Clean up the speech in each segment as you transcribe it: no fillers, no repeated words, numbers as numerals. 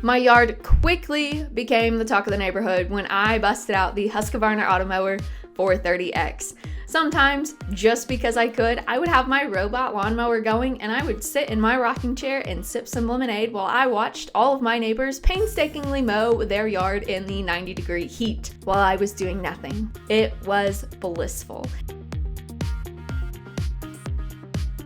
My yard quickly became the talk of the neighborhood when I busted out the Husqvarna Automower 430X. Sometimes, just because I could, I would have my robot lawnmower going and I would sit in my rocking chair and sip some lemonade while I watched all of my neighbors painstakingly mow their yard in the 90-degree heat while I was doing nothing. It was blissful.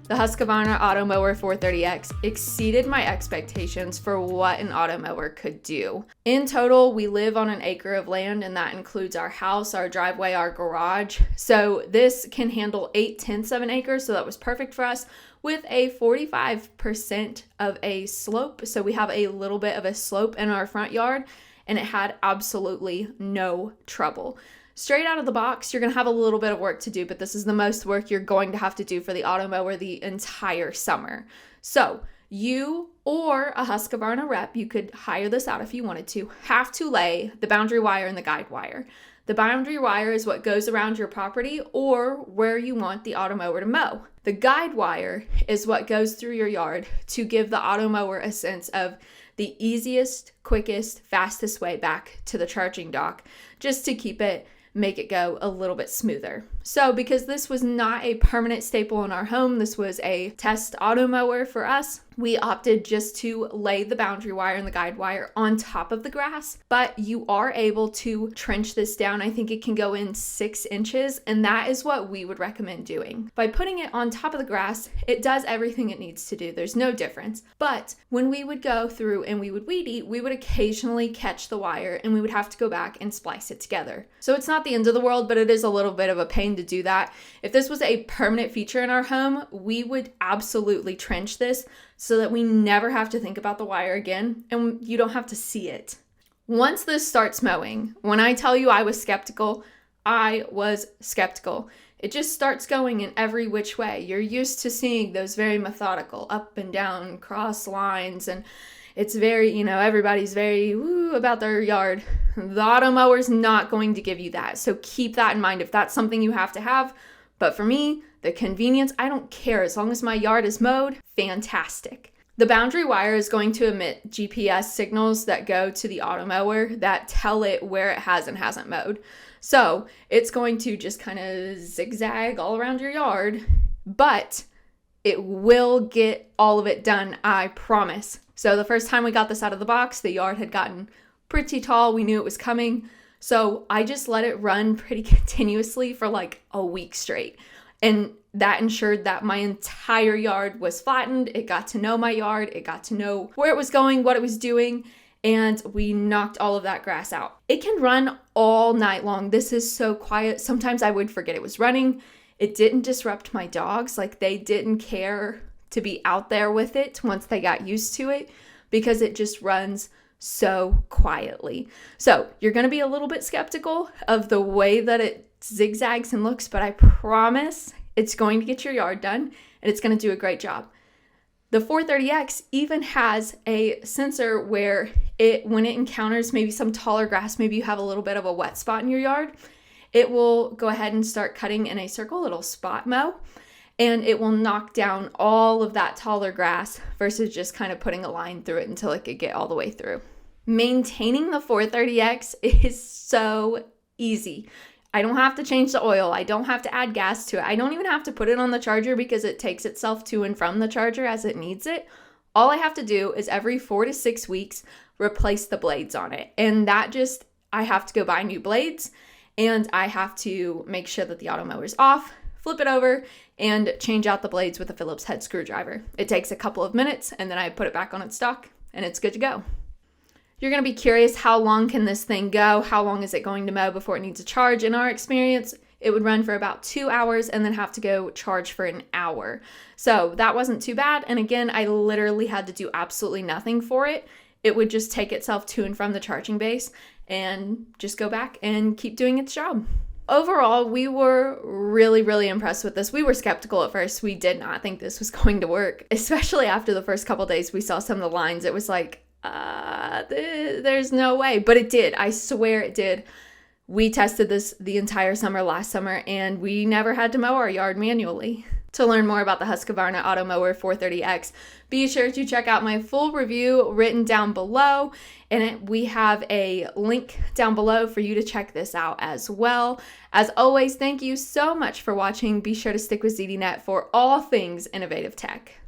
The Husqvarna Automower 430X exceeded my expectations for what an automower could do. In total, we live on an acre of land, and that includes our house, our driveway, our garage. So this can handle 8/10 of an acre, so that was perfect for us, with a 45% of a slope. So we have a little bit of a slope in our front yard, and it had absolutely no trouble. Straight out of the box, you're going to have a little bit of work to do, but this is the most work you're going to have to do for the automower the entire summer. So you or a Husqvarna rep, you could hire this out if you wanted to, have to lay the boundary wire and the guide wire. The boundary wire is what goes around your property or where you want the automower to mow. The guide wire is what goes through your yard to give the automower a sense of the easiest, quickest, fastest way back to the charging dock, just to make it go a little bit smoother. So because this was not a permanent staple in our home, this was a test automower for us, we opted just to lay the boundary wire and the guide wire on top of the grass, but you are able to trench this down. I think it can go in 6 inches, and that is what we would recommend doing. By putting it on top of the grass, it does everything it needs to do. There's no difference. But when we would go through and we would weed eat, we would occasionally catch the wire and we would have to go back and splice it together. So it's not the end of the world, but it is a little bit of a pain to do that. If this was a permanent feature in our home, we would absolutely trench this so that we never have to think about the wire again and you don't have to see it. Once this starts mowing, when I tell you I was skeptical, I was skeptical. It just starts going in every which way. You're used to seeing those very methodical up and down cross lines, and it's very, everybody's very about their yard. The automower's not going to give you that. So keep that in mind if that's something you have to have. But for me, the convenience, I don't care. As long as my yard is mowed, fantastic. The boundary wire is going to emit GPS signals that go to the automower that tell it where it has and hasn't mowed. So it's going to just kind of zigzag all around your yard, but it will get all of it done, I promise. So the first time we got this out of the box, the yard had gotten pretty tall. We knew it was coming. So I just let it run pretty continuously for like a week straight. And that ensured that my entire yard was flattened. It got to know my yard. It got to know where it was going, what it was doing. And we knocked all of that grass out. It can run all night long. This is so quiet. Sometimes I would forget it was running. It didn't disrupt my dogs. Like, they didn't care to be out there with it once they got used to it because it just runs so quietly. So you're going to be a little bit skeptical of the way that it zigzags and looks, but I promise it's going to get your yard done and it's going to do a great job. The 430X even has a sensor where when it encounters maybe some taller grass, maybe you have a little bit of a wet spot in your yard, it will go ahead and start cutting in a circle. It'll spot mow and it will knock down all of that taller grass versus just kind of putting a line through it until it could get all the way through. Maintaining the 430X is so easy. I don't have to change the oil. I don't have to add gas to it. I don't even have to put it on the charger because it takes itself to and from the charger as it needs it. All I have to do is every 4 to 6 weeks, replace the blades on it. And I have to go buy new blades and I have to make sure that the automower's off, flip it over, and change out the blades with a Phillips head screwdriver. It takes a couple of minutes and then I put it back on its stock and it's good to go. You're going to be curious, how long can this thing go? How long is it going to mow before it needs a charge? In our experience, it would run for about 2 hours and then have to go charge for an hour. So that wasn't too bad. And again, I literally had to do absolutely nothing for it. It would just take itself to and from the charging base and just go back and keep doing its job. Overall, we were really, really impressed with this. We were skeptical at first. We did not think this was going to work, especially after the first couple days we saw some of the lines. It was like, there's no way, but it did. I swear it did. We tested this the entire summer last summer and we never had to mow our yard manually. To learn more about the Husqvarna Automower 430X, be sure to check out my full review written down below, and we have a link down below for you to check this out as well. As always, thank you so much for watching. Be sure to stick with ZDNET for all things innovative tech.